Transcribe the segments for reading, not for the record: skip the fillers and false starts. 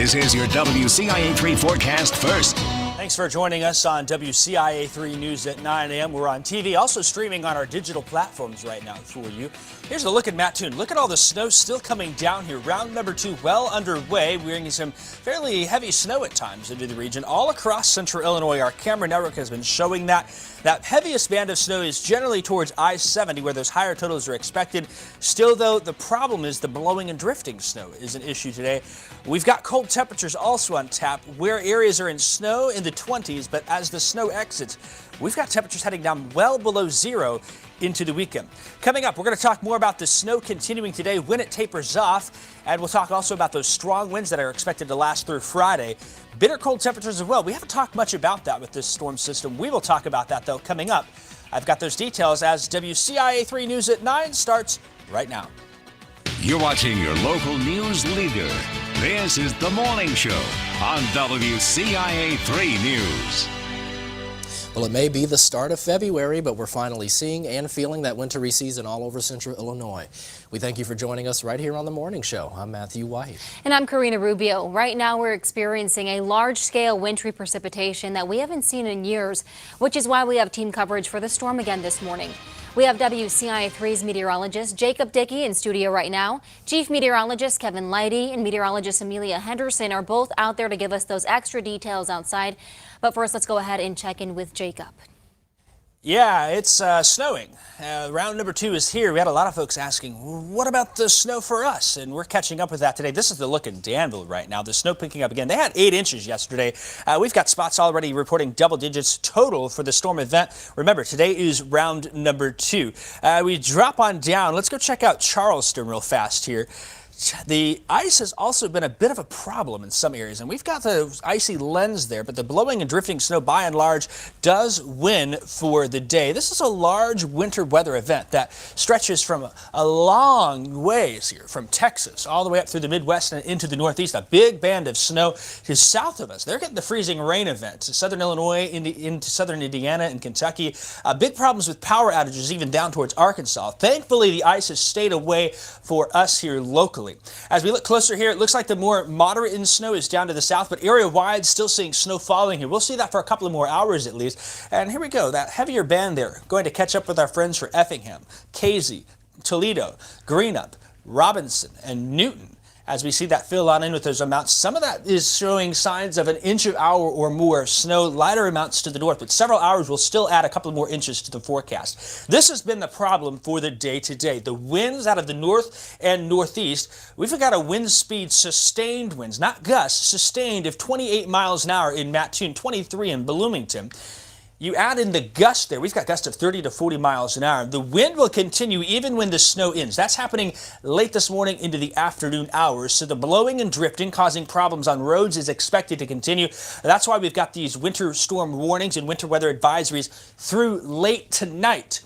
This is your WCIA 3 forecast first. Thanks for joining us on WCIA 3 News at 9 a.m. We're on TV, also streaming on our digital platforms right now for you. Here's a look at Mattoon. Look at all the snow still coming down here. Round number 2 well underway. We're getting some fairly heavy snow at times into the region all across central Illinois. Our camera network has been showing that. That heaviest band of snow is generally towards I-70 where those higher totals are expected. Still, though, the problem is the blowing and drifting snow is an issue today. We've got cold temperatures also on tap where areas are in snow in the 20s, but as the snow exits, we've got temperatures heading down well below zero into the weekend. Coming up, we're going to talk more about the snow continuing today, when it tapers off, and we'll talk also about those strong winds that are expected to last through Friday. Bitter cold temperatures as well. We haven't talked much about that with this storm system. We will talk about that, though, coming up. I've got those details as WCIA 3 News at 9 starts right now. You're watching your local news leader. This is The Morning Show on WCIA 3 News. Well, it may be the start of February, but we're finally seeing and feeling that wintry season all over central Illinois. We thank you for joining us right here on The Morning Show. I'm Matthew White. And I'm Karina Rubio. Right now, we're experiencing a large-scale wintry precipitation that we haven't seen in years, which is why we have team coverage for the storm again this morning. We have WCIA 3's meteorologist Jacob Dickey in studio right now. Chief Meteorologist Kevin Leidy and Meteorologist Amelia Henderson are both out there to give us those extra details outside. But first, let's go ahead and check in with Jacob. Yeah, it's snowing. Round number 2 is here. We had a lot of folks asking, what about the snow for us? And we're catching up with that today. This is the look in Danville right now. The snow picking up again. They had 8 inches yesterday. We've got spots already reporting double digits total for the storm event. Remember, today is round number 2. We drop on down. Let's go check out Charleston real fast here. The ice has also been a bit of a problem in some areas, and we've got the icy lens there, but the blowing and drifting snow by and large does win for the day. This is a large winter weather event that stretches from a long ways here, from Texas all the way up through the Midwest and into the Northeast. A big band of snow is south of us. They're getting the freezing rain event to southern Illinois, into southern Indiana and Kentucky. Big problems with power outages even down towards Arkansas. Thankfully, the ice has stayed away for us here locally. As we look closer here, it looks like the more moderate in snow is down to the south, but area-wide still seeing snow falling here. We'll see that for a couple of more hours at least. And here we go, that heavier band there going to catch up with our friends for Effingham, Casey, Toledo, Greenup, Robinson, and Newton. As we see that fill on in with those amounts, some of that is showing signs of an inch an hour or more snow, lighter amounts to the north, but several hours will still add a couple more inches to the forecast. This has been the problem for the day today. The winds out of the north and northeast, we've got a wind speed, sustained winds, not gusts, sustained of 28 miles an hour in Mattoon, 23 in Bloomington. You add in the gust there, we've got gusts of 30 to 40 miles an hour. The wind will continue even when the snow ends. That's happening late this morning into the afternoon hours. So the blowing and drifting causing problems on roads is expected to continue. That's why we've got these winter storm warnings and winter weather advisories through late tonight.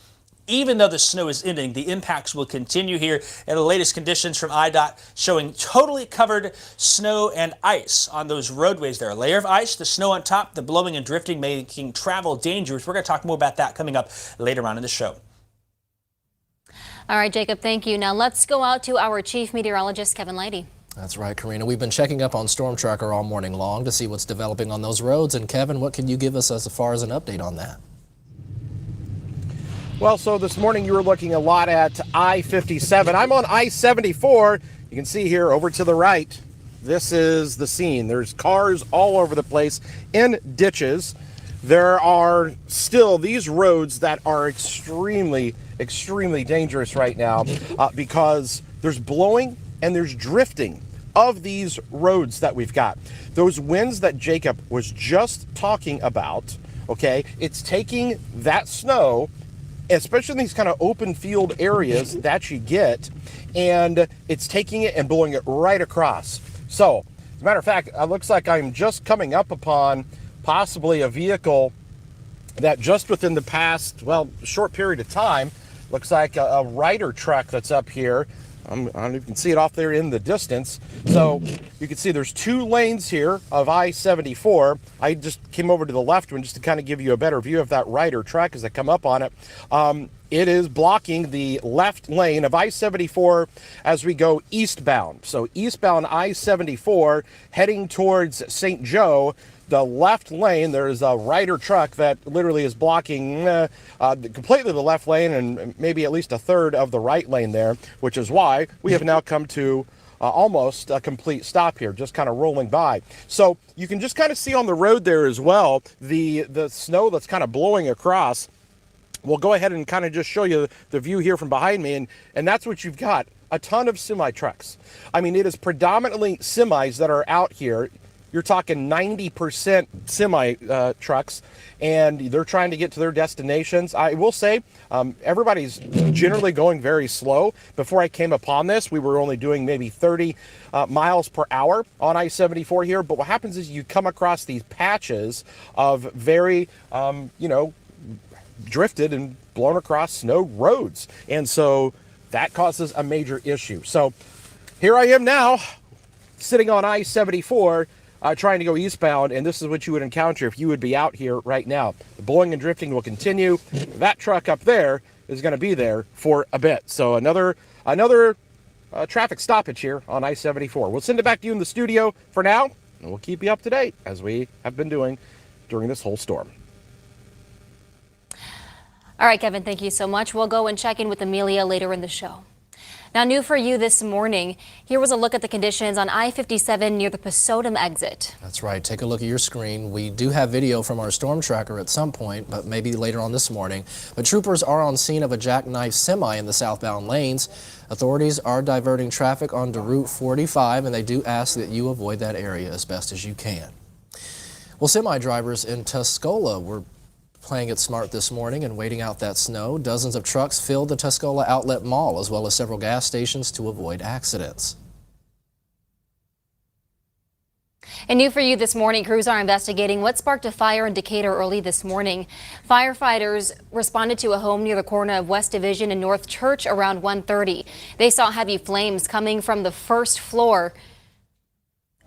Even though the snow is ending, the impacts will continue here. And the latest conditions from IDOT showing totally covered snow and ice on those roadways there. A layer of ice, the snow on top, the blowing and drifting making travel dangerous. We're going to talk more about that coming up later on in the show. All right, Jacob, thank you. Now let's go out to our Chief Meteorologist, Kevin Leidy. That's right, Karina. We've been checking up on Storm Tracker all morning long to see what's developing on those roads. And Kevin, what can you give us as far as an update on that? Well, so this morning you were looking a lot at I-57. I'm on I-74. You can see here over to the right, this is the scene. There's cars all over the place in ditches. There are still these roads that are extremely dangerous right now because there's blowing and there's drifting of these roads that we've got. Those winds that Jacob was just talking about, okay, it's taking that snow, especially in these kind of open field areas that you get, and it's taking it and blowing it right across. So, as a matter of fact, it looks like I'm just coming up upon possibly a vehicle that just within the past, well, short period of time, looks like a Ryder truck that's up here. I don't know if you can see it off there in the distance. So you can see there's 2 lanes here of I-74. I just came over to the left one just to kind of give you a better view of that Ryder truck as I come up on it. it is blocking the left lane of I-74 as we go eastbound. So eastbound I-74 heading towards St. Joe, the left lane, there's a Ryder truck that literally is blocking completely the left lane and maybe at least a third of the right lane there, which is why we have now come to almost a complete stop here, just kind of rolling by. So you can just kind of see on the road there as well, the snow that's kind of blowing across. We'll go ahead and kind of just show you the view here from behind me, and that's what you've got, a ton of semi-trucks. I mean, it is predominantly semis that are out here. You're talking 90% semi trucks, and they're trying to get to their destinations. I will say everybody's generally going very slow. Before I came upon this, we were only doing maybe 30 miles per hour on I-74 here. But what happens is you come across these patches of very, drifted and blown across snow roads. And so that causes a major issue. So here I am now, sitting on I-74, trying to go eastbound, and this is what you would encounter if you would be out here right now. The blowing and drifting will continue. That truck up there is going to be there for a bit. So another traffic stoppage here on I-74. We'll send it back to you in the studio for now, and we'll keep you up to date as we have been doing during this whole storm. All right, Kevin, thank you so much. We'll go and check in with Amelia later in the show. Now, new for you this morning, here was a look at the conditions on I-57 near the Pasodum exit. That's right. Take a look at your screen. We do have video from our storm tracker at some point, but maybe later on this morning. But troopers are on scene of a jackknife semi in the southbound lanes. Authorities are diverting traffic onto Route 45, and they do ask that you avoid that area as best as you can. Well, semi drivers in Tuscola were playing it smart this morning and waiting out that snow. Dozens of trucks filled the Tuscola Outlet Mall as well as several gas stations to avoid accidents. And new for you this morning, crews are investigating what sparked a fire in Decatur early this morning. Firefighters responded to a home near the corner of West Division and North Church around 1:30. They saw heavy flames coming from the first floor.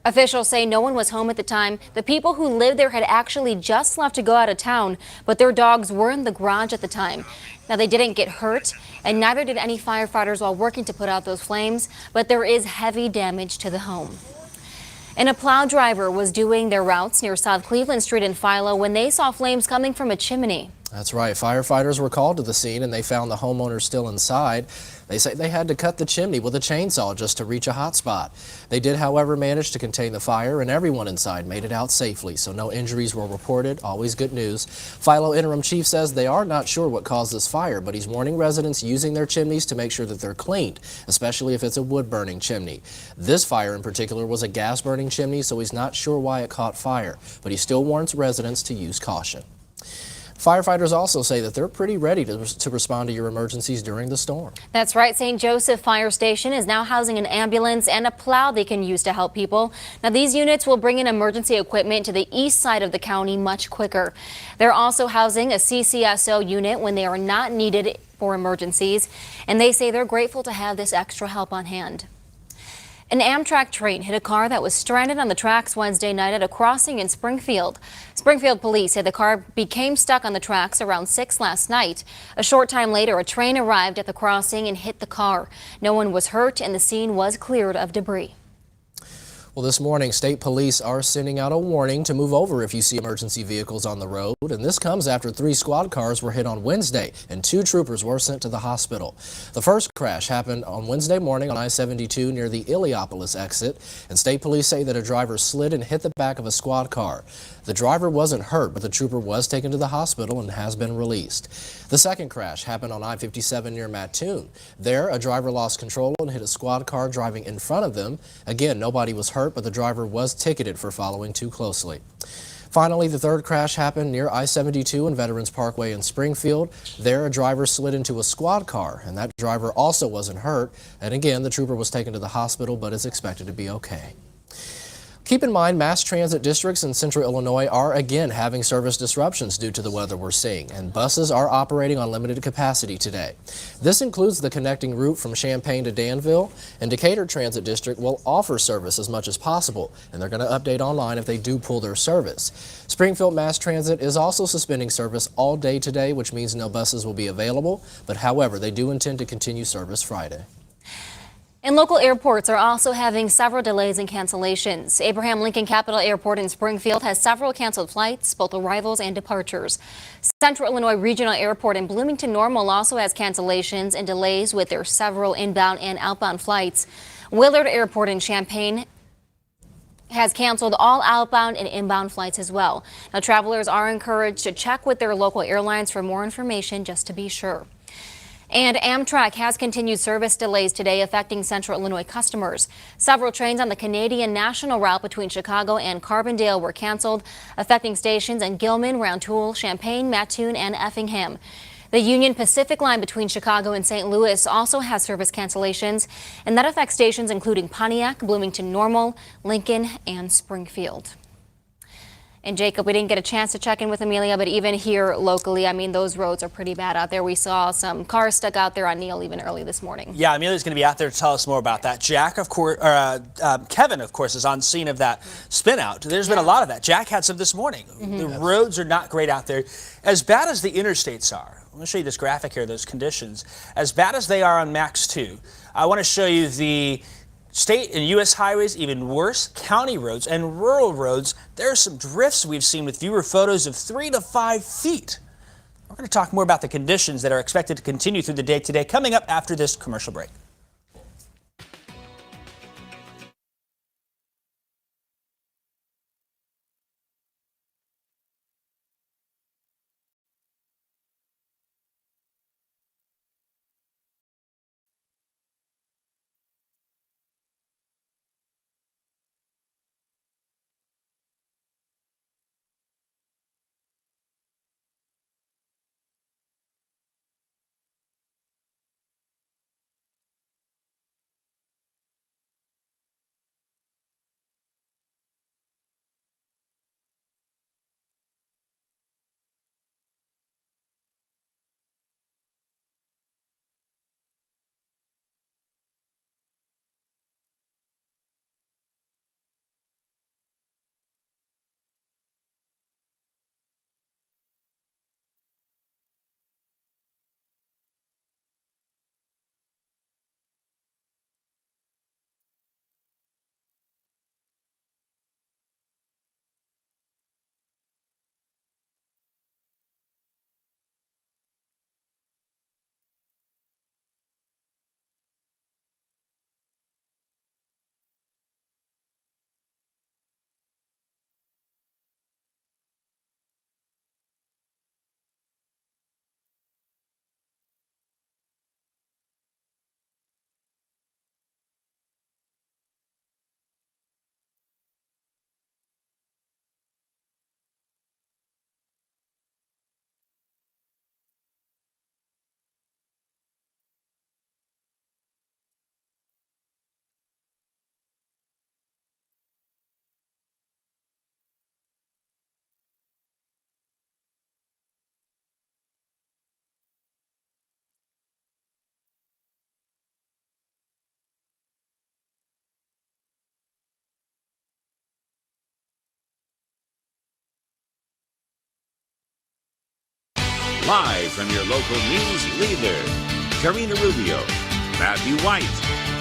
Officials say no one was home at the time. The people who lived there had actually just left to go out of town, but their dogs were in the garage at the time. Now, they didn't get hurt, and neither did any firefighters while working to put out those flames, but there is heavy damage to the home. And a plow driver was doing their routes near South Cleveland Street in Philo when they saw flames coming from a chimney. That's right. Firefighters were called to the scene and they found the homeowner still inside. They say they had to cut the chimney with a chainsaw just to reach a hot spot. They did, however, manage to contain the fire, and everyone inside made it out safely, so no injuries were reported. Always good news. Philo interim chief says they are not sure what caused this fire, but he's warning residents using their chimneys to make sure that they're cleaned, especially if it's a wood-burning chimney. This fire in particular was a gas-burning chimney, so he's not sure why it caught fire, but he still warns residents to use caution. Firefighters also say that they're pretty ready to respond to your emergencies during the storm. That's right. St. Joseph Fire Station is now housing an ambulance and a plow they can use to help people. Now, these units will bring in emergency equipment to the east side of the county much quicker. They're also housing a CCSO unit when they are not needed for emergencies, and they say they're grateful to have this extra help on hand. An Amtrak train hit a car that was stranded on the tracks Wednesday night at a crossing in Springfield. Springfield police say the car became stuck on the tracks around 6 last night. A short time later, a train arrived at the crossing and hit the car. No one was hurt and the scene was cleared of debris. Well, this morning, state police are sending out a warning to move over if you see emergency vehicles on the road. And this comes after 3 squad cars were hit on Wednesday and 2 troopers were sent to the hospital. The first crash happened on Wednesday morning on I-72 near the Illiopolis exit. And state police say that a driver slid and hit the back of a squad car. The driver wasn't hurt, but the trooper was taken to the hospital and has been released. The second crash happened on I-57 near Mattoon. There, a driver lost control and hit a squad car driving in front of them. Again, nobody was hurt, but the driver was ticketed for following too closely. Finally, the third crash happened near I-72 and Veterans Parkway in Springfield. There, a driver slid into a squad car, and that driver also wasn't hurt. And again, the trooper was taken to the hospital, but is expected to be okay. Keep in mind, mass transit districts in central Illinois are again having service disruptions due to the weather we're seeing, and buses are operating on limited capacity today. This includes the connecting route from Champaign to Danville, and Decatur Transit District will offer service as much as possible, and they're going to update online if they do pull their service. Springfield Mass Transit is also suspending service all day today, which means no buses will be available, but however, they do intend to continue service Friday. And local airports are also having several delays and cancellations. Abraham Lincoln Capital Airport in Springfield has several canceled flights, both arrivals and departures. Central Illinois Regional Airport in Bloomington Normal also has cancellations and delays with their several inbound and outbound flights. Willard Airport in Champaign has canceled all outbound and inbound flights as well. Now, travelers are encouraged to check with their local airlines for more information just to be sure. And Amtrak has continued service delays today, affecting Central Illinois customers. Several trains on the Canadian National route between Chicago and Carbondale were canceled, affecting stations in Gilman, Rantoul, Champaign, Mattoon, and Effingham. The Union Pacific line between Chicago and St. Louis also has service cancellations, and that affects stations including Pontiac, Bloomington Normal, Lincoln, and Springfield. And Jacob, we didn't get a chance to check in with Amelia, but even here locally, I mean, those roads are pretty bad out there. We saw some cars stuck out there on Neal even early this morning. Yeah, Amelia's going to be out there to tell us more about that. Jack, of course, Kevin, of course, is on scene of that spin out. There's been a lot of that. Jack had some this morning. The roads are not great out there. As bad as the interstates are, I'm going to show you this graphic here, those conditions. As bad as they are on Max 2, I want to show you the state and U.S. highways, even worse, county roads and rural roads. There are some drifts we've seen with viewer photos of 3 to 5 feet. We're going to talk more about the conditions that are expected to continue through the day today, coming up after this commercial break. Live from your local news leader, Karina Rubio, Matthew White,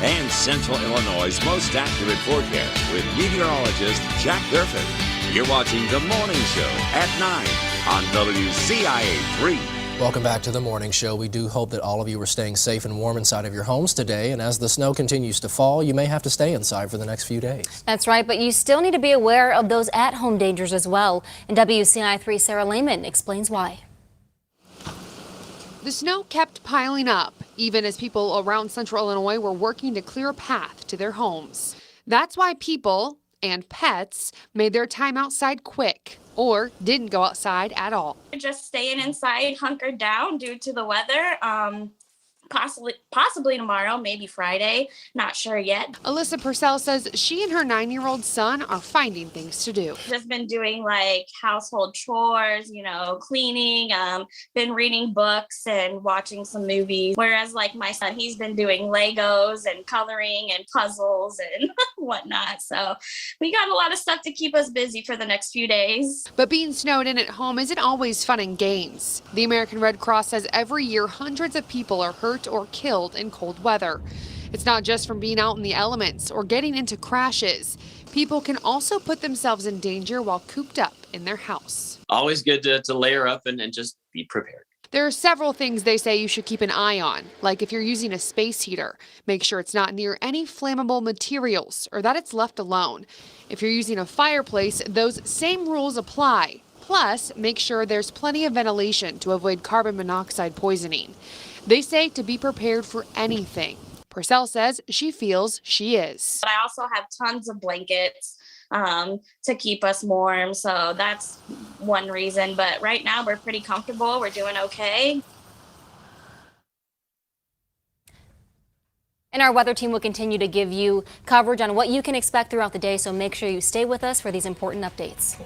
and Central Illinois' most accurate forecast with meteorologist Jack Durfin. You're watching The Morning Show at 9 on WCIA 3. Welcome back to The Morning Show. We do hope that all of you are staying safe and warm inside of your homes today. And as the snow continues to fall, you may have to stay inside for the next few days. That's right, but you still need to be aware of those at-home dangers as well. And WCIA 3 Sarah Lehman explains why. The snow kept piling up, even as people around central Illinois were working to clear a path to their homes. That's why people and pets made their time outside quick or didn't go outside at all. Just staying inside, hunkered down due to the weather. possibly tomorrow, maybe Friday. Not sure yet. Alyssa Purcell says she and her 9-year-old son are finding things to do. Just been doing like household chores, cleaning, been reading books and watching some movies. Whereas like my son, he's been doing Legos and coloring and puzzles and whatnot. So we got a lot of stuff to keep us busy for the next few days. But being snowed in at home isn't always fun and games. The American Red Cross says every year hundreds of people are hurt or killed in cold weather. It's not just from being out in the elements or getting into crashes. People can also put themselves in danger while cooped up in their house. Always good to layer up and just be prepared. There are several things they say you should keep an eye on, like if you're using a space heater, make sure it's not near any flammable materials or that it's left alone. If you're using a fireplace, those same rules apply. Plus, make sure there's plenty of ventilation to avoid carbon monoxide poisoning. They say to be prepared for anything. Purcell says she feels she is. But I also have tons of blankets to keep us warm. So that's one reason. But right now we're pretty comfortable. We're doing okay. And our weather team will continue to give you coverage on what you can expect throughout the day. So make sure you stay with us for these important updates.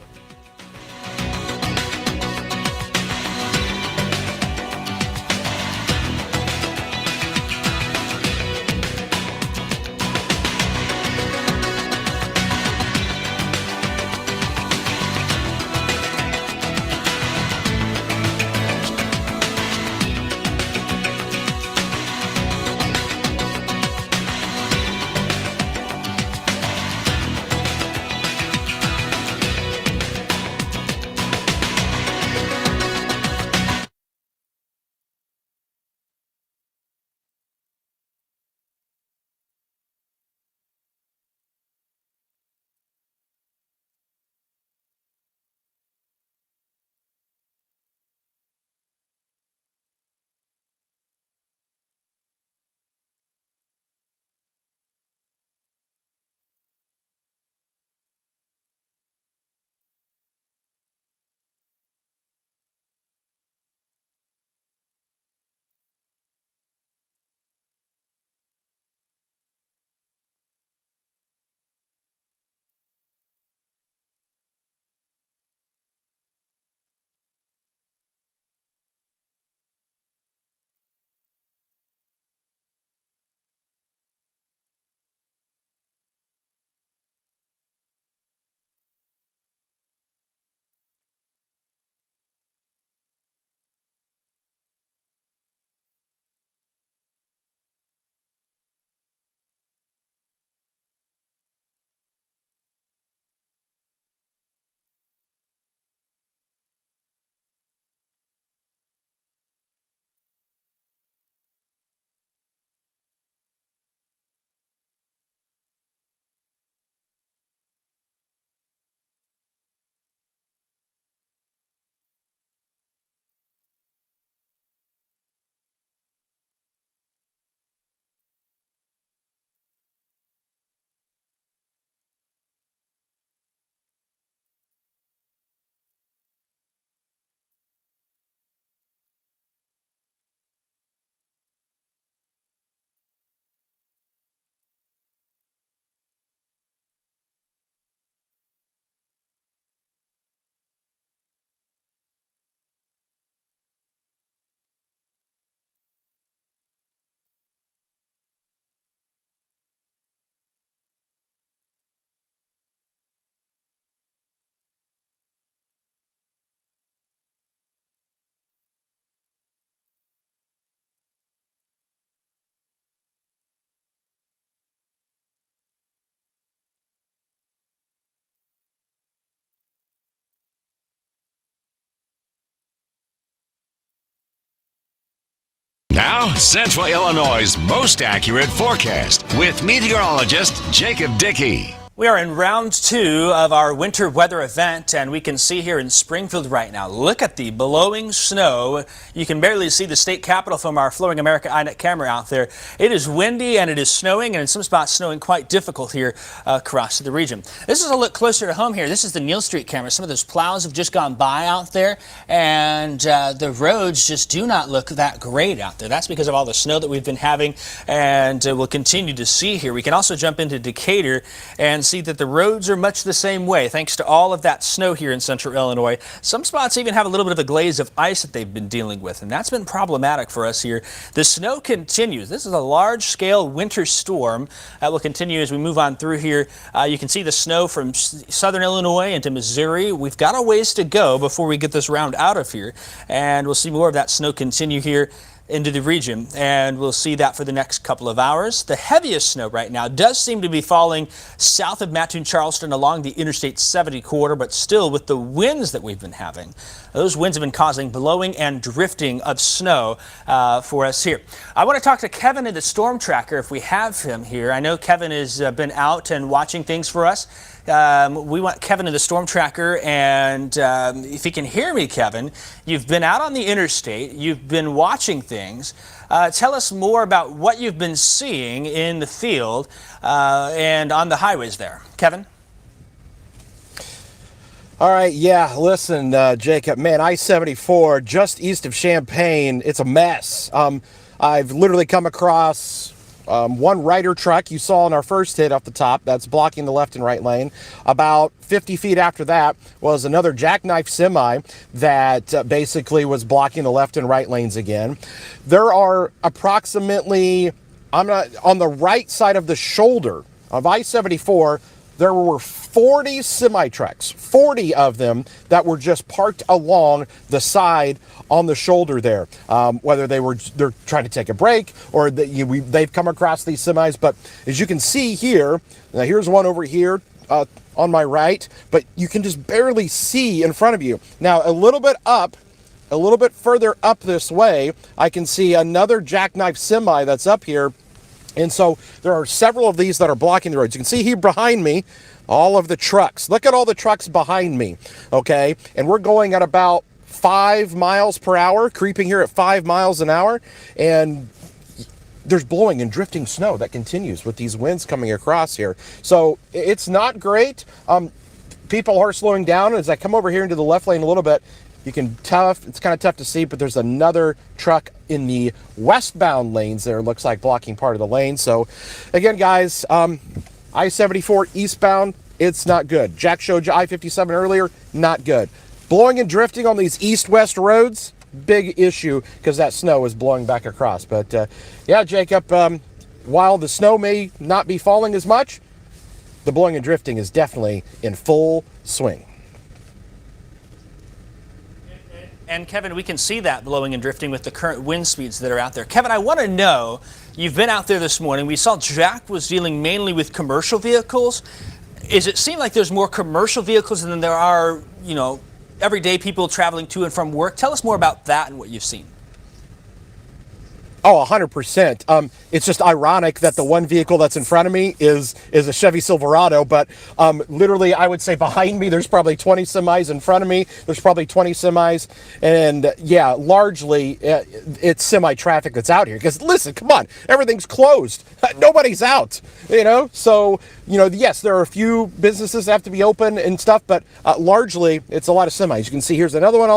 Now, Central Illinois' most accurate forecast with meteorologist Jacob Dickey. We are in round 2 of our winter weather event, and we can see here in Springfield right now, look at the blowing snow. You can barely see the state capitol from our Flooring America iNet camera out there. It is windy and it is snowing, and in some spots snowing quite difficult here across the region. This is a look closer to home here. This is the Neal Street camera. Some of those plows have just gone by out there, and the roads just do not look that great out there. That's because of all the snow that we've been having, and we'll continue to see here. We can also jump into Decatur and see that the roads are much the same way thanks to all of that snow here in central Illinois. Some spots even have a little bit of a glaze of ice that they've been dealing with, and that's been problematic for us here. The snow continues. This is a large-scale winter storm that will continue as we move on through here. You can see the snow from southern Illinois into Missouri. We've got a ways to go before we get this round out of here, and we'll see more of that snow continue here into the region, and we'll see that for the next couple of hours. The heaviest snow right now does seem to be falling south of Mattoon Charleston along the Interstate 70 corridor, but still with the winds that we've been having, those winds have been causing blowing and drifting of snow for us here. I want to talk to Kevin in the storm tracker if we have him here. I know Kevin has been out and watching things for us. We want Kevin in the storm tracker, and if you can hear me, Kevin, you've been out on the interstate, you've been watching things. Tell us more about what you've been seeing in the field and on the highways there. Kevin? All right, yeah, listen, Jacob, man, I-74 just east of Champaign, it's a mess. I've literally come across one Ryder truck you saw in our first hit off the top that's blocking the left and right lane. About 50 feet after that was another jackknife semi that basically was blocking the left and right lanes again. There are approximately, on the right side of the shoulder of I-74, there were 40 semi-trucks, 40 of them that were just parked along the side on the shoulder there. Whether they're trying to take a break or they've come across these semis. But as you can see here, now here's one over here on my right, but you can just barely see in front of you. Now a little bit further up this way, I can see another jackknife semi that's up here. And so there are several of these that are blocking the roads. You can see here behind me, all of the trucks. Look at all the trucks behind me, okay? And we're going at about 5 miles per hour, creeping here at 5 miles an hour. And there's blowing and drifting snow that continues with these winds coming across here. So it's not great. People are slowing down. As I come over here into the left lane a little bit, you can tell it's kind of tough to see, but there's another truck in the westbound lanes there, looks like blocking part of the lane. So again, guys, I-74 eastbound, it's not good. Jack showed you I-57 earlier, not good. Blowing and drifting on these east-west roads, big issue because that snow is blowing back across. But yeah, Jacob, while the snow may not be falling as much, the blowing and drifting is definitely in full swing. And Kevin, we can see that blowing and drifting with the current wind speeds that are out there. Kevin, I want to know, you've been out there this morning. We saw Jack was dealing mainly with commercial vehicles. Does it seem like there's more commercial vehicles than there are, everyday people traveling to and from work? Tell us more about that and what you've seen. Oh, 100%. It's just ironic that the one vehicle that's in front of me is a Chevy Silverado, but literally I would say behind me there's probably 20 semis, in front of me there's probably 20 semis, and yeah, largely it's semi-traffic that's out here. Because listen, come on, everything's closed. Nobody's out, So, yes, there are a few businesses that have to be open and stuff, but largely it's a lot of semis. You can see here's another one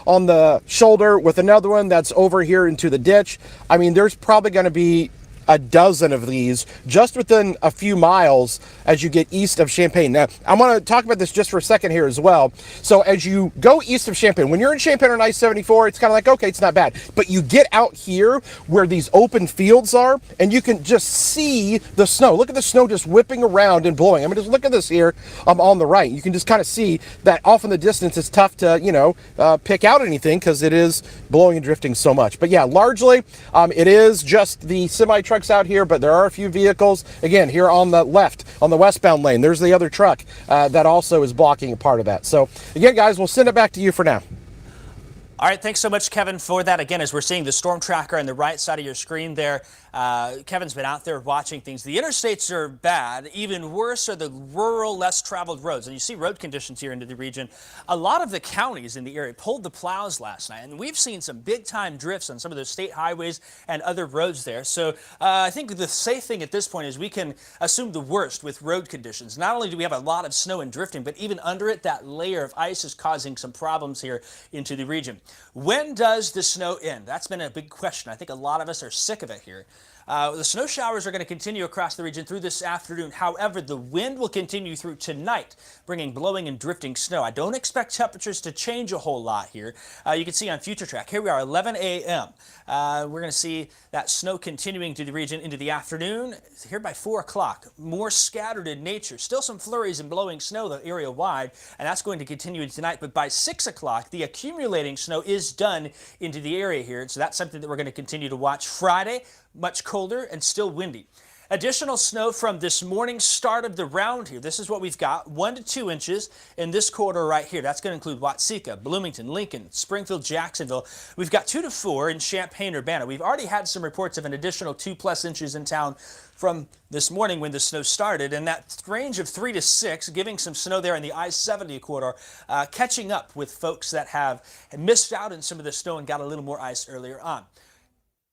on the shoulder with another one that's over here into the ditch. I mean, there's probably going to be a dozen of these just within a few miles as you get east of Champaign. Now, I want to talk about this just for a second here as well. So as you go east of Champaign, when you're in Champaign on I-74, it's kind of like, okay, it's not bad. But you get out here where these open fields are, and you can just see the snow. Look at the snow just whipping around and blowing. I mean, just look at this here on the right. You can just kind of see that off in the distance. It's tough to, pick out anything because it is blowing and drifting so much. But yeah, largely it is just the semi-trucks out here, but there are a few vehicles. Again, here on the left, on the westbound lane, there's the other truck that also is blocking a part of that. So again, guys, we'll send it back to you for now. All right, thanks so much, Kevin, for that. Again, as we're seeing the storm tracker on the right side of your screen there, Kevin's been out there watching things. The interstates are bad. Even worse are the rural, less traveled roads. And you see road conditions here into the region. A lot of the counties in the area pulled the plows last night, and we've seen some big-time drifts on some of those state highways and other roads there. So I think the safe thing at this point is we can assume the worst with road conditions. Not only do we have a lot of snow and drifting, but even under it, that layer of ice is causing some problems here into the region. When does the snow end? That's been a big question. I think a lot of us are sick of it here. The snow showers are going to continue across the region through this afternoon. However, the wind will continue through tonight, bringing blowing and drifting snow. I don't expect temperatures to change a whole lot here. You can see on Future Track, here we are, 11 a.m. We're going to see that snow continuing to the region into the afternoon. Here by 4 o'clock, more scattered in nature. Still some flurries and blowing snow the area wide, and that's going to continue tonight. But by 6 o'clock, the accumulating snow is done into the area here. So that's something that we're going to continue to watch. Friday, much colder and still windy. Additional snow from this morning's start of the round here. This is what we've got, 1 to 2 inches in this corridor right here. That's going to include Watsika, Bloomington, Lincoln, Springfield, Jacksonville. We've got 2 to 4 in Champaign-Urbana. We've already had some reports of an additional 2+ inches in town from this morning when the snow started, and that range of 3 to 6, giving some snow there in the I-70 corridor, catching up with folks that have missed out on some of the snow and got a little more ice earlier on.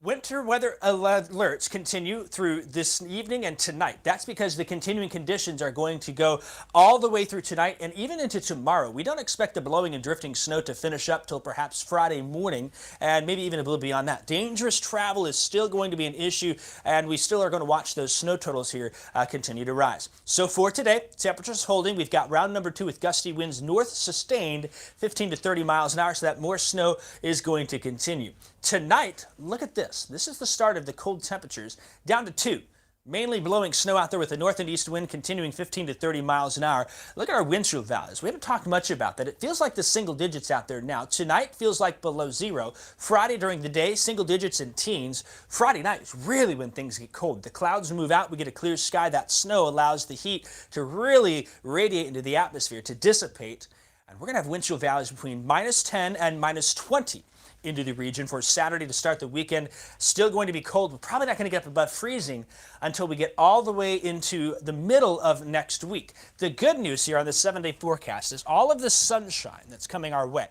Winter weather alerts continue through this evening and tonight. That's because the continuing conditions are going to go all the way through tonight and even into tomorrow. We don't expect the blowing and drifting snow to finish up till perhaps Friday morning and maybe even a little beyond that. Dangerous travel is still going to be an issue, and we still are going to watch those snow totals here continue to rise. So for today, temperatures holding. We've got round number 2 with gusty winds north sustained 15 to 30 miles an hour, so that more snow is going to continue. Tonight, look at this. This is the start of the cold temperatures, down to 2. Mainly blowing snow out there with the north and east wind continuing 15 to 30 miles an hour. Look at our wind chill values. We haven't talked much about that. It feels like the single digits out there now. Tonight feels like below 0. Friday during the day, single digits and teens. Friday night is really when things get cold. The clouds move out. We get a clear sky. That snow allows the heat to really radiate into the atmosphere, to dissipate. And we're going to have wind chill values between -10 and -20. Into the region for Saturday to start the weekend. Still going to be cold. We're probably not going to get up above freezing until we get all the way into the middle of next week. The good news here on the 7-day forecast is all of the sunshine that's coming our way.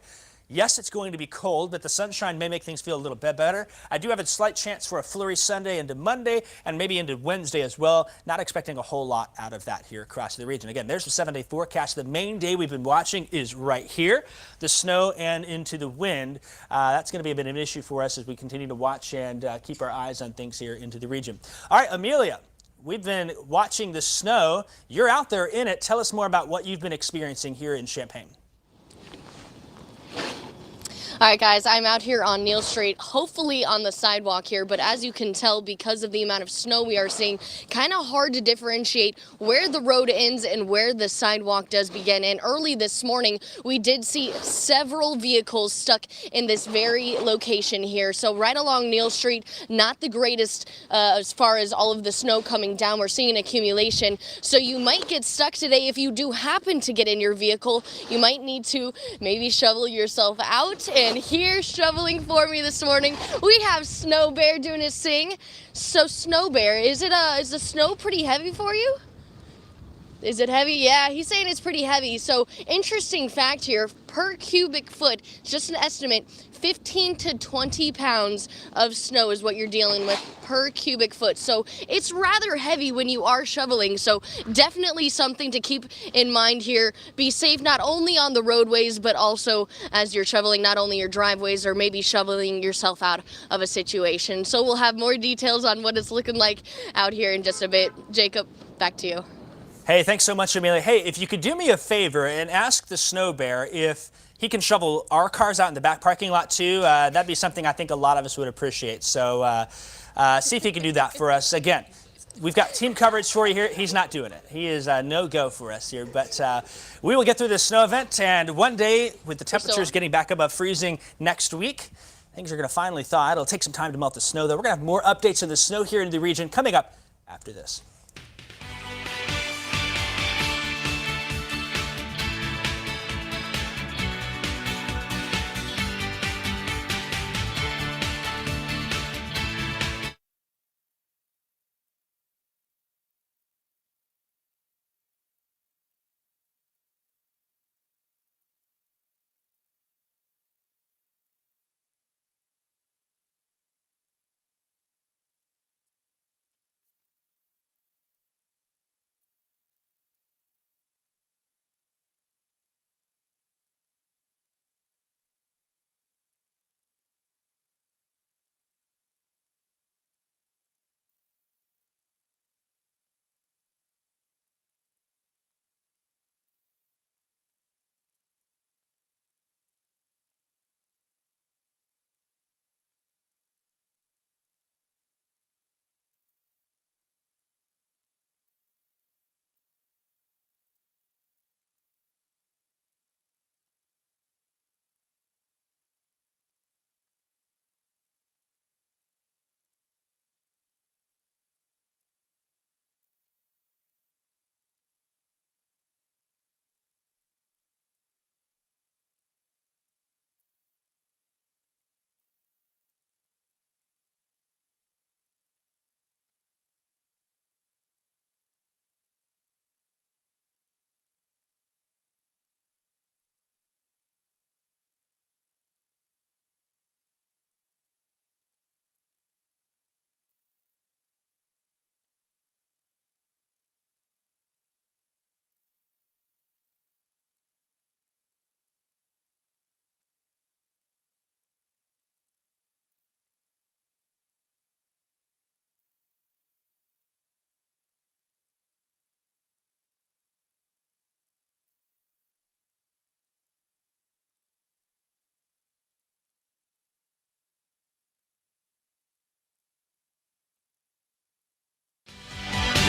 Yes, it's going to be cold, but the sunshine may make things feel a little bit better. I do have a slight chance for a flurry Sunday into Monday and maybe into Wednesday as well. Not expecting a whole lot out of that here across the region. Again, there's the 7-day forecast. The main day we've been watching is right here. The snow and into the wind. That's going to be a bit of an issue for us as we continue to watch and keep our eyes on things here into the region. All right, Amelia, we've been watching the snow. You're out there in it. Tell us more about what you've been experiencing here in Champaign. All right, guys, I'm out here on Neal Street, hopefully on the sidewalk here, but as you can tell, because of the amount of snow we are seeing, kind of hard to differentiate where the road ends and where the sidewalk does begin. And early this morning, we did see several vehicles stuck in this very location here. So right along Neal Street, not the greatest as far as all of the snow coming down. We're seeing accumulation. So you might get stuck today. If you do happen to get in your vehicle, you might need to maybe shovel yourself out. And here shoveling for me this morning, we have Snow Bear doing his thing. So Snow Bear, is the snow pretty heavy for you? Is it heavy? Yeah, he's saying it's pretty heavy. So interesting fact here, per cubic foot, just an estimate, 15 to 20 pounds of snow is what you're dealing with per cubic foot. So it's rather heavy when you are shoveling. So definitely something to keep in mind here. Be safe not only on the roadways, but also as you're shoveling not only your driveways or maybe shoveling yourself out of a situation. So we'll have more details on what it's looking like out here in just a bit. Jacob, back to you. Hey, thanks so much, Amelia. Hey, if you could do me a favor and ask the Snow Bear if he can shovel our cars out in the back parking lot too, that'd be something I think a lot of us would appreciate. So see if he can do that for us. Again, we've got team coverage for you here. He's not doing it. He is no-go for us here. But we will get through this snow event, and one day with the temperatures getting back above freezing next week, things are going to finally thaw. It'll take some time to melt the snow, though. We're going to have more updates on the snow here in the region coming up after this.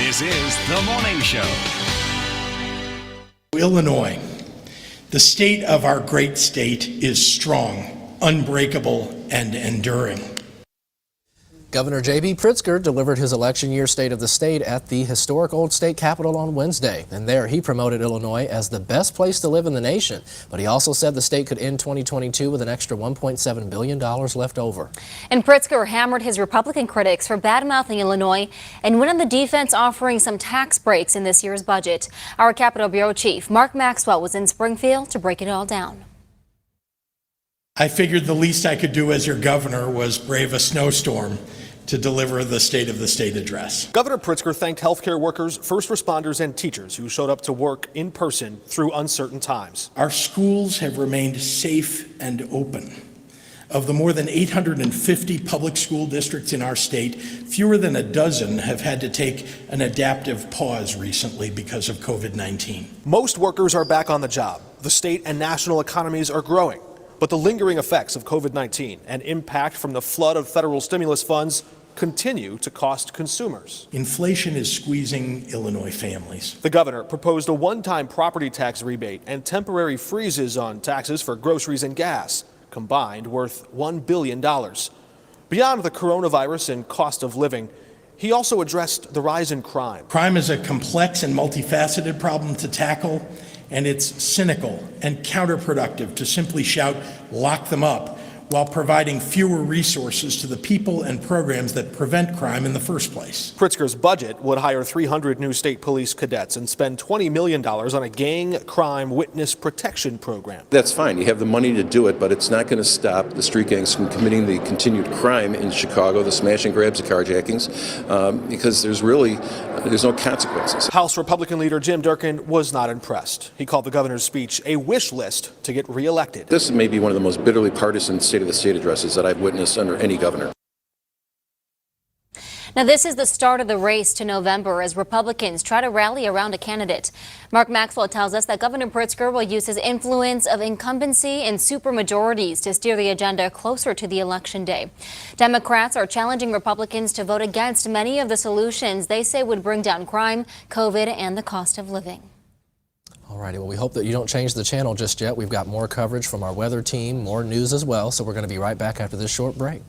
This is The Morning Show. Illinois, the state of our great state is strong, unbreakable, and enduring. Governor J.B. Pritzker delivered his election year State of the State at the historic Old State Capitol on Wednesday. And there he promoted Illinois as the best place to live in the nation. But he also said the state could end 2022 with an extra $1.7 billion left over. And Pritzker hammered his Republican critics for bad-mouthing Illinois and went on the defense, offering some tax breaks in this year's budget. Our Capitol Bureau Chief Mark Maxwell was in Springfield to break it all down. I figured the least I could do as your governor was brave a snowstorm to deliver the State of the State address. Governor Pritzker thanked healthcare workers, first responders, and teachers who showed up to work in person through uncertain times. Our schools have remained safe and open. Of the more than 850 public school districts in our state, fewer than a dozen have had to take an adaptive pause recently because of COVID-19. Most workers are back on the job. The state and national economies are growing. But the lingering effects of COVID-19 and impact from the flood of federal stimulus funds continue to cost consumers. Inflation is squeezing Illinois families. The governor proposed a one-time property tax rebate and temporary freezes on taxes for groceries and gas, combined worth $1 billion. Beyond the coronavirus and cost of living, he also addressed the rise in crime. Crime is a complex and multifaceted problem to tackle, and it's cynical and counterproductive to simply shout, "Lock them up," while providing fewer resources to the people and programs that prevent crime in the first place. Pritzker's budget would hire 300 new state police cadets and spend $20 million on a gang crime witness protection program. That's fine. You have the money to do it, but it's not going to stop the street gangs from committing the continued crime in Chicago, the smash and grabs, the carjackings, because there's no consequences. House Republican leader Jim Durkin was not impressed. He called the governor's speech a wish list to get reelected. This may be one of the most bitterly partisan State of the State addresses that I've witnessed under any governor. Now, this is the start of the race to November as Republicans try to rally around a candidate. Mark Maxwell tells us that Governor Pritzker will use his influence of incumbency and supermajorities to steer the agenda closer to the election day. Democrats are challenging Republicans to vote against many of the solutions they say would bring down crime, COVID, and the cost of living. All righty, well, we hope that you don't change the channel just yet. We've got more coverage from our weather team, more news as well, so we're going to be right back after this short break.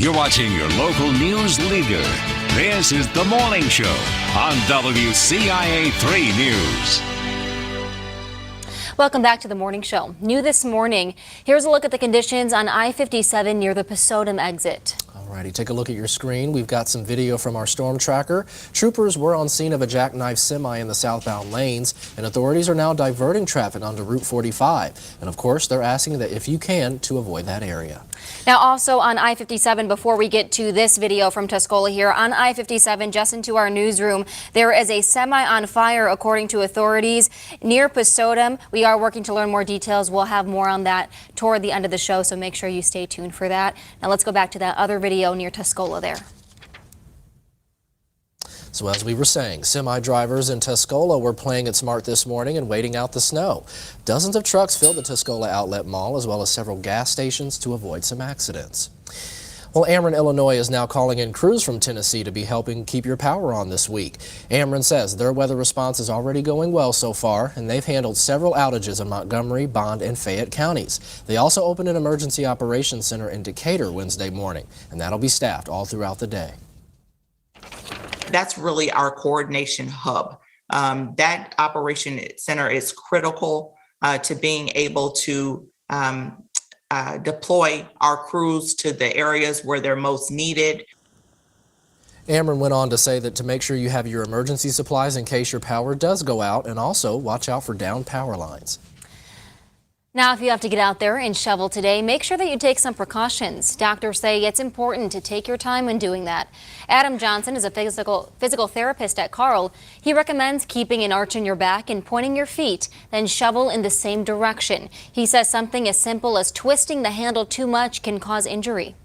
You're watching your local news leader. This is The Morning Show on WCIA 3 News. Welcome back to The Morning Show. New this morning, here's a look at the conditions on I-57 near the Posodum exit. Alrighty, take a look at your screen. We've got some video from our storm tracker. Troopers were on scene of a jackknife semi in the southbound lanes, and authorities are now diverting traffic onto Route 45. And of course, they're asking that if you can, to avoid that area. Now also on I-57, before we get to this video from Tuscola here, on I-57 just into our newsroom, there is a semi on fire according to authorities near Posodum. We are working to learn more details. We'll have more on that toward the end of the show, so make sure you stay tuned for that. Now let's go back to that other video near Tuscola there. So as we were saying, semi-drivers in Tuscola were playing it smart this morning and waiting out the snow. Dozens of trucks filled the Tuscola Outlet Mall as well as several gas stations to avoid some accidents. Well, Ameren, Illinois is now calling in crews from Tennessee to be helping keep your power on this week. Ameren says their weather response is already going well so far, and they've handled several outages in Montgomery, Bond, and Fayette counties. They also opened an emergency operations center in Decatur Wednesday morning, and that'll be staffed all throughout the day. That's really our coordination hub. That operation center is critical to being able to deploy our crews to the areas where they're most needed. Ameren went on to say that to make sure you have your emergency supplies in case your power does go out, and also watch out for downed power lines. Now, if you have to get out there and shovel today, make sure that you take some precautions. Doctors say it's important to take your time when doing that. Adam Johnson is a physical therapist at Carl. He recommends keeping an arch in your back and pointing your feet, then shovel in the same direction. He says something as simple as twisting the handle too much can cause injury.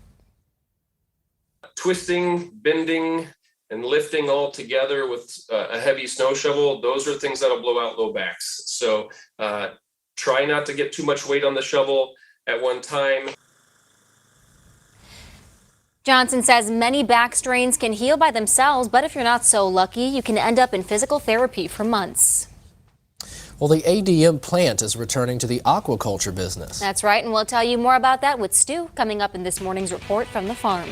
Twisting, bending, and lifting all together with a heavy snow shovel, those are things that'll blow out low backs. So try not to get too much weight on the shovel at one time. Johnson says many back strains can heal by themselves, but if you're not so lucky, you can end up in physical therapy for months. Well, the ADM plant is returning to the aquaculture business. That's right, and we'll tell you more about that with Stu coming up in this morning's report from the farm.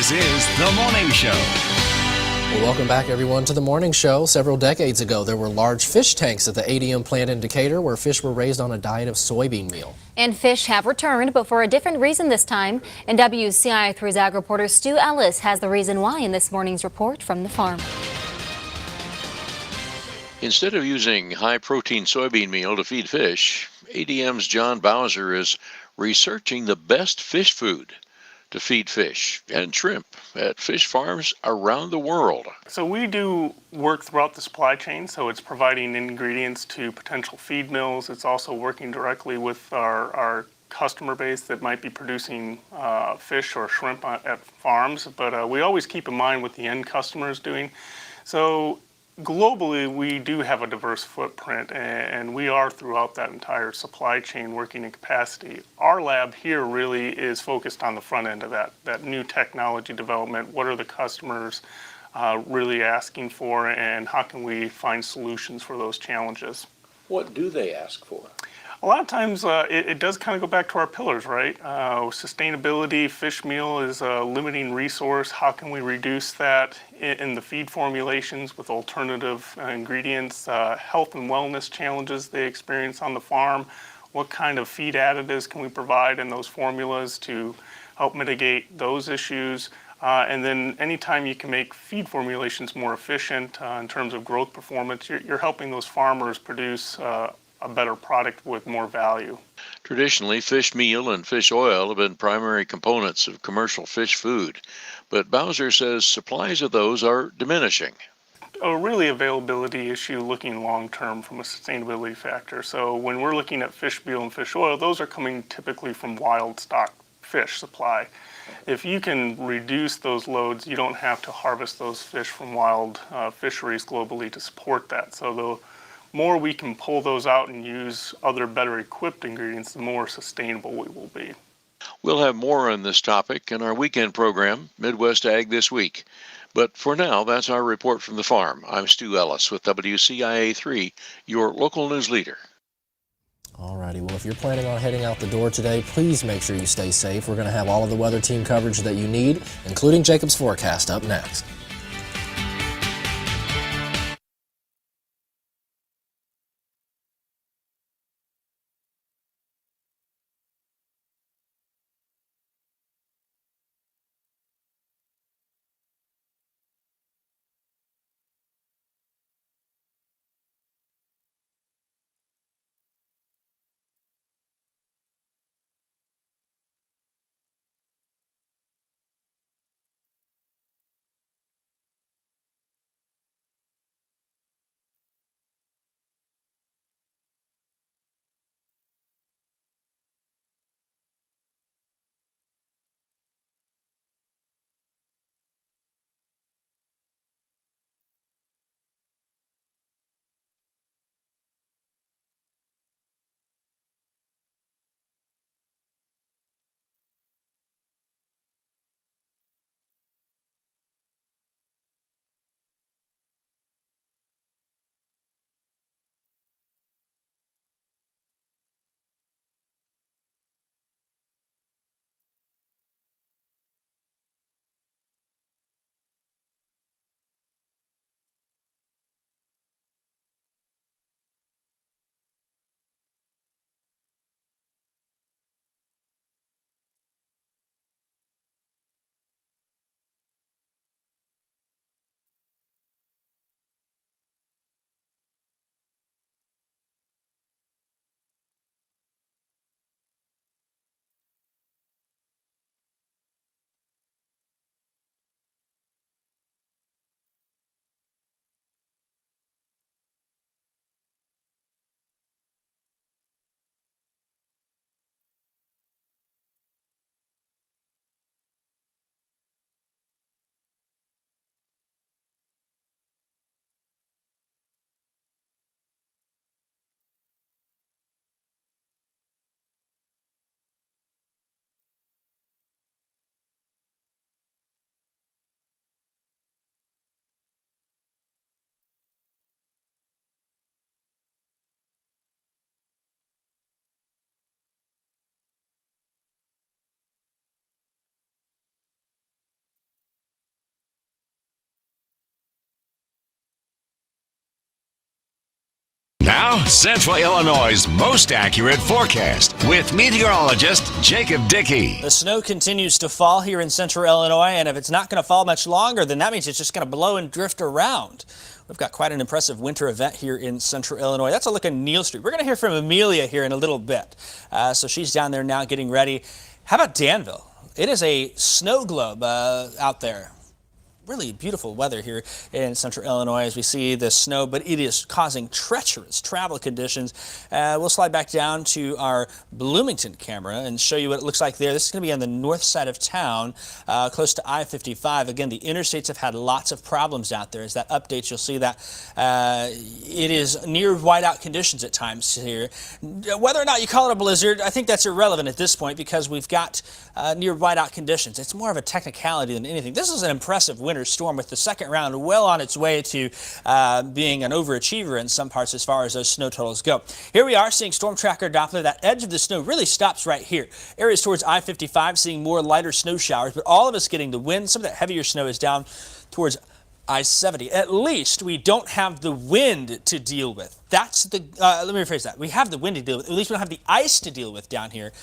This is The Morning Show. Well, welcome back, everyone, to The Morning Show. Several decades ago, there were large fish tanks at the ADM plant in Decatur where fish were raised on a diet of soybean meal. And fish have returned, but for a different reason this time. And WCIA3's ag reporter Stu Ellis has the reason why in this morning's report from the farm. Instead of using high-protein soybean meal to feed fish, ADM's John Bowser is researching the best fish food to feed fish and shrimp at fish farms around the world. So we do work throughout the supply chain, so it's providing ingredients to potential feed mills. It's also working directly with our customer base that might be producing fish or shrimp at farms, but we always keep in mind what the end customer is doing. So globally, we do have a diverse footprint, and we are throughout that entire supply chain working in capacity. Our lab here really is focused on the front end of that new technology development. What are the customers really asking for, and how can we find solutions for those challenges? What do they ask for? A lot of times it does kind of go back to our pillars, right? Sustainability, fish meal is a limiting resource. How can we reduce that in the feed formulations with alternative ingredients? Health and wellness challenges they experience on the farm. What kind of feed additives can we provide in those formulas to help mitigate those issues? And then anytime you can make feed formulations more efficient in terms of growth performance, you're helping those farmers produce a better product with more value. Traditionally, fish meal and fish oil have been primary components of commercial fish food, but Bowser says supplies of those are diminishing. A really availability issue looking long-term from a sustainability factor. So when we're looking at fish meal and fish oil, those are coming typically from wild stock fish supply. If you can reduce those loads, you don't have to harvest those fish from wild fisheries globally to support that. So the more we can pull those out and use other better equipped ingredients, the more sustainable we will be. We'll have more on this topic in our weekend program, Midwest Ag This Week. But for now, that's our report from the farm. I'm Stu Ellis with WCIA 3, your local news leader. Alrighty, well, if you're planning on heading out the door today, please make sure you stay safe. We're going to have all of the weather team coverage that you need, including Jacob's forecast, up next. Now, Central Illinois' most accurate forecast with meteorologist Jacob Dickey. The snow continues to fall here in Central Illinois, and if it's not going to fall much longer, then that means it's just going to blow and drift around. We've got quite an impressive winter event here in Central Illinois. That's a look at Neal Street. We're going to hear from Amelia here in a little bit. So she's down there now getting ready. How about Danville? It is a snow globe out there. Really beautiful weather here in Central Illinois as we see the snow, but it is causing treacherous travel conditions. We'll slide back down to our Bloomington camera and show you what it looks like there. This is going to be on the north side of town, close to I-55. Again, the interstates have had lots of problems out there. As that updates, you'll see that it is near whiteout conditions at times here. Whether or not you call it a blizzard, I think that's irrelevant at this point because we've got near whiteout conditions. It's more of a technicality than anything. This is an impressive winter storm with the second round well on its way to being an overachiever in some parts as far as those snow totals go. Here we are seeing Storm Tracker Doppler. That edge of the snow really stops right here. Areas towards I-55 seeing more lighter snow showers, but all of us getting the wind. Some of that heavier snow is down towards I-70. At least we don't have the wind to deal with. That's the, let me rephrase that. We have the wind to deal with. At least we don't have the ice to deal with down here.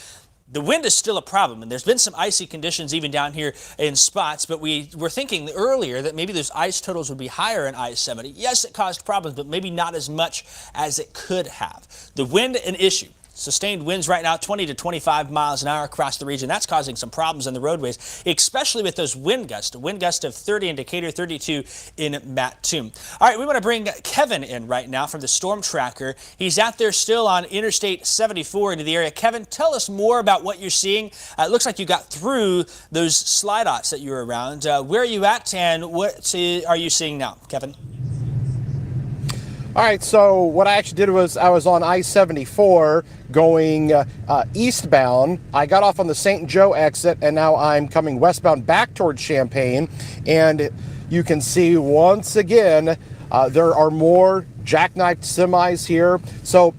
The wind is still a problem, and there's been some icy conditions even down here in spots, but we were thinking earlier that maybe those ice totals would be higher in I-70. Yes, it caused problems, but maybe not as much as it could have. The wind, an issue. Sustained winds right now, 20 to 25 miles an hour across the region. That's causing some problems on the roadways, especially with those wind gusts. A wind gust of 30 in Decatur, 32 in Mattoon. All right, we want to bring Kevin in right now from the Storm Tracker. He's out there still on Interstate 74 into the area. Kevin, tell us more about what you're seeing. It looks like you got through those slide outs that you were around. Where are you at and what are you seeing now, Kevin? All right, so what I actually did was I was on I-74 going eastbound. I got off on the St. Joe exit, and now I'm coming westbound back towards Champaign. And you can see once again, there are more jackknifed semis here. So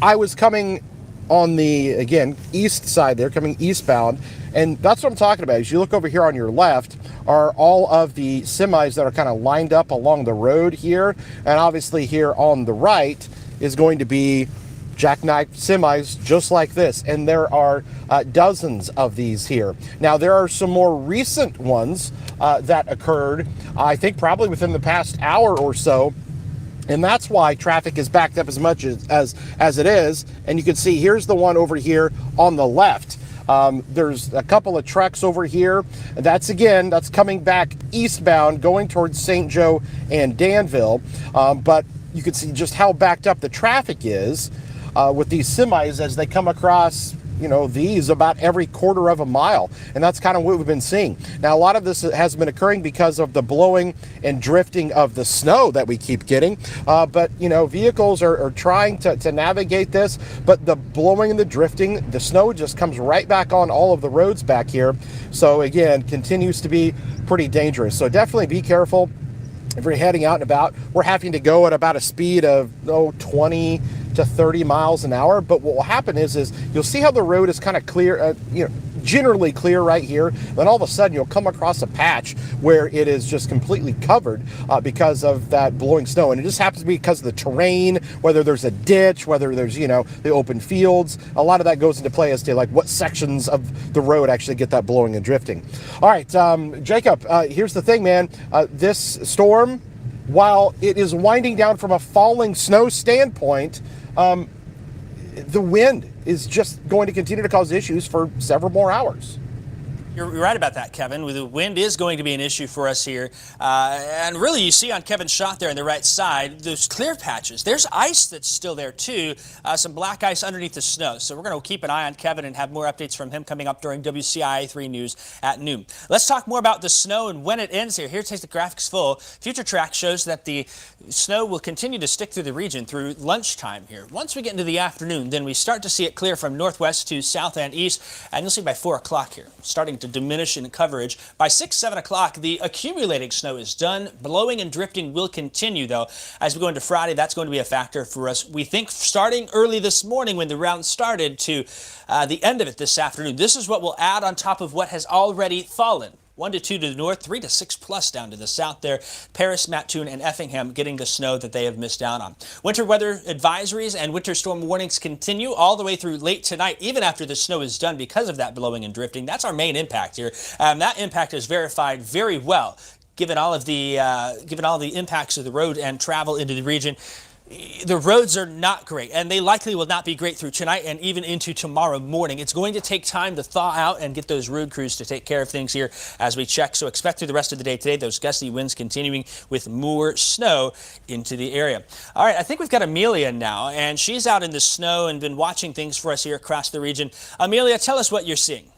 I was coming on the, again, east side there, coming eastbound. And that's what I'm talking about. As you look over here on your left are all of the semis that are kind of lined up along the road here. And obviously here on the right is going to be jackknifed semis just like this. And there are dozens of these here. Now, there are some more recent ones that occurred, I think probably within the past hour or so. And that's why traffic is backed up as much as it is. And you can see here's the one over here on the left. There's a couple of trucks over here. That's coming back eastbound, going towards St. Joe and Danville. But you can see just how backed up the traffic is with these semis as they come across, you know, these about every quarter of a mile. And that's kind of what we've been seeing. Now, a lot of this has been occurring because of the blowing and drifting of the snow that we keep getting. But, you know, vehicles are trying to navigate this, but the blowing and the drifting, the snow just comes right back on all of the roads back here. So again, continues to be pretty dangerous. So definitely be careful if you're heading out and about. We're having to go at about a speed of 20 to 30 miles an hour. But what will happen is you'll see how the road is kind of clear, generally clear right here. Then all of a sudden you'll come across a patch where it is just completely covered because of that blowing snow. And it just happens to be because of the terrain, whether there's a ditch, whether there's, the open fields. A lot of that goes into play as to like what sections of the road actually get that blowing and drifting. All right, Jacob, here's the thing, man. This storm, while it is winding down from a falling snow standpoint, the wind is just going to continue to cause issues for several more hours. You're right about that, Kevin. The wind is going to be an issue for us here. And really, you see on Kevin's shot there on the right side, those clear patches. There's ice that's still there, too. Some black ice underneath the snow. So we're going to keep an eye on Kevin and have more updates from him coming up during WCIA 3 News at noon. Let's talk more about the snow and when it ends here. Here, take the graphics full. Future Track shows that the snow will continue to stick through the region through lunchtime here. Once we get into the afternoon, then we start to see it clear from northwest to south and east. And you'll see by 4 o'clock here, starting to diminish in coverage. By 6, 7 o'clock, the accumulating snow is done. Blowing and drifting will continue, though. As we go into Friday, that's going to be a factor for us. We think starting early this morning when the round started to the end of it this afternoon. This is what will add on top of what has already fallen. 1 to 2 to the north, 3 to 6 plus down to the south there. Paris, Mattoon, and Effingham getting the snow that they have missed out on. Winter weather advisories and winter storm warnings continue all the way through late tonight, even after the snow is done because of that blowing and drifting. That's our main impact here. That impact is verified very well, given all the impacts of the road and travel into the region. The roads are not great, and they likely will not be great through tonight and even into tomorrow morning. It's going to take time to thaw out and get those road crews to take care of things here as we check. So expect through the rest of the day today those gusty winds continuing with more snow into the area. All right, I think we've got Amelia now, and she's out in the snow and been watching things for us here across the region. Amelia, tell us what you're seeing.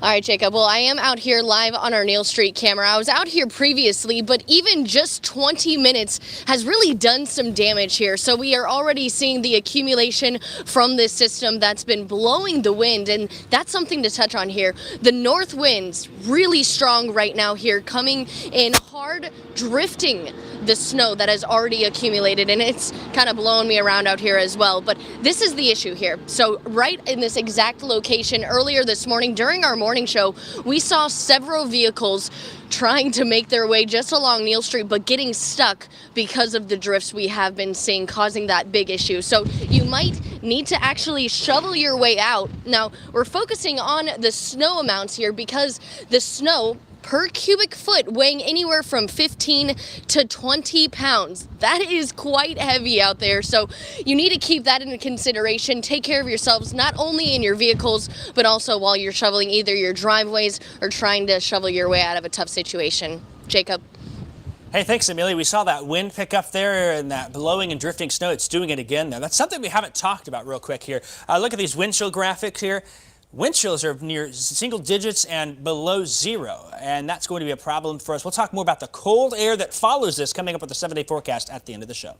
All right, Jacob. Well, I am out here live on our Neal Street camera. I was out here previously, but even just 20 minutes has really done some damage here. So we are already seeing the accumulation from this system that's been blowing the wind, and that's something to touch on here. The north wind's really strong right now here, coming in hard, drifting the snow that has already accumulated, and it's kind of blowing me around out here as well. But this is the issue here. So right in this exact location earlier this morning during our morning show, we saw several vehicles trying to make their way just along Neal Street, but getting stuck because of the drifts we have been seeing, causing that big issue. So you might need to actually shovel your way out. Now, we're focusing on the snow amounts here because the snow per cubic foot weighing anywhere from 15 to 20 pounds. That is quite heavy out there. So you need to keep that into consideration. Take care of yourselves, not only in your vehicles, but also while you're shoveling either your driveways or trying to shovel your way out of a tough situation. Jacob. Hey, thanks, Amelia. We saw that wind pick up there and that blowing and drifting snow. It's doing it again now. That's something we haven't talked about real quick here. Look at these wind chill graphics here. Wind chills are near single digits and below zero, and that's going to be a problem for us. We'll talk more about the cold air that follows this coming up with the 7-day forecast at the end of the show.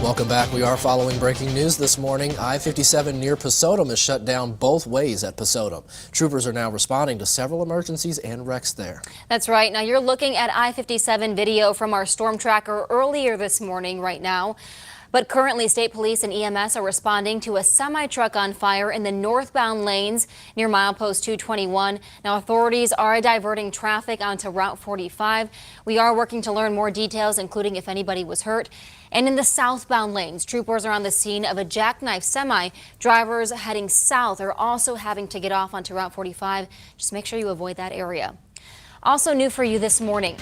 Welcome back. We are following breaking news this morning. I-57 near Posodum is shut down both ways at Posodum. Troopers are now responding to several emergencies and wrecks there. That's right. Now you're looking at I-57 video from our storm tracker earlier this morning right now. But currently, state police and EMS are responding to a semi-truck on fire in the northbound lanes near milepost 221. Now, authorities are diverting traffic onto Route 45. We are working to learn more details, including if anybody was hurt. And in the southbound lanes, troopers are on the scene of a jackknife semi. Drivers heading south are also having to get off onto Route 45. Just make sure you avoid that area. Also new for you this morning.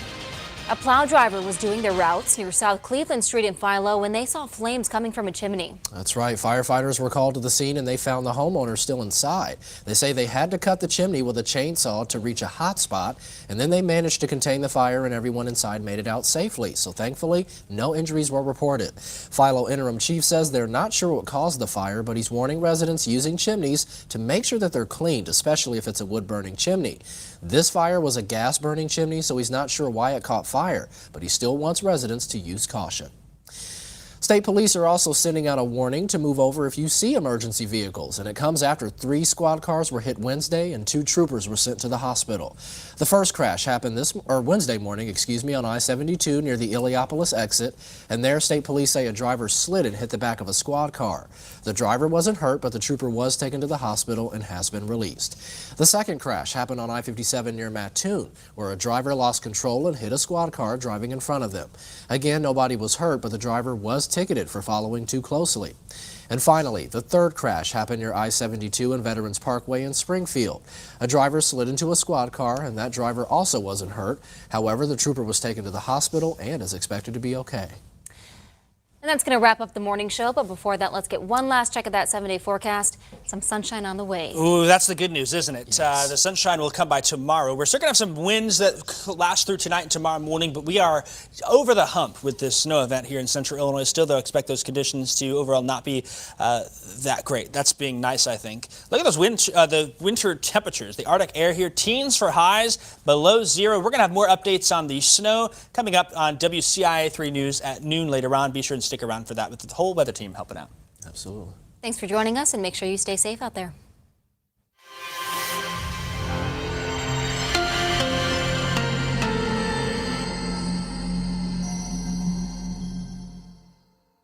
A plow driver was doing their routes near South Cleveland Street in Philo when they saw flames coming from a chimney. That's right. Firefighters were called to the scene and they found the homeowner still inside. They say they had to cut the chimney with a chainsaw to reach a hot spot, and then they managed to contain the fire and everyone inside made it out safely. So thankfully, no injuries were reported. Philo interim chief says they're not sure what caused the fire, but he's warning residents using chimneys to make sure that they're cleaned, especially if it's a wood-burning chimney. This fire was a gas-burning chimney, so he's not sure why it caught fire, but he still wants residents to use caution. State police are also sending out a warning to move over if you see emergency vehicles, and it comes after 3 squad cars were hit Wednesday and 2 troopers were sent to the hospital. The first crash happened Wednesday morning, on I-72 near the Illiopolis exit, and there state police say a driver slid and hit the back of a squad car. The driver wasn't hurt, but the trooper was taken to the hospital and has been released. The second crash happened on I-57 near Mattoon, where a driver lost control and hit a squad car driving in front of them. Again, nobody was hurt, but the driver was ticketed for following too closely. And finally, the third crash happened near I-72 and Veterans Parkway in Springfield. A driver slid into a squad car, and that driver also wasn't hurt. However, the trooper was taken to the hospital and is expected to be okay. And that's going to wrap up the morning show. But before that, let's get one last check of that 7-day forecast. Some sunshine on the way. Ooh, that's the good news, isn't it? Yes. The sunshine will come by tomorrow. We're still going to have some winds that last through tonight and tomorrow morning, but we are over the hump with this snow event here in central Illinois. Still, though, expect those conditions to overall not be that great. That's being nice, I think. Look at those the winter temperatures. The Arctic air here, teens for highs, below 0. We're going to have more updates on the snow coming up on WCIA 3 News at noon later on. Be sure and stick around for that with the whole weather team helping out. Absolutely. Thanks for joining us, and make sure you stay safe out there.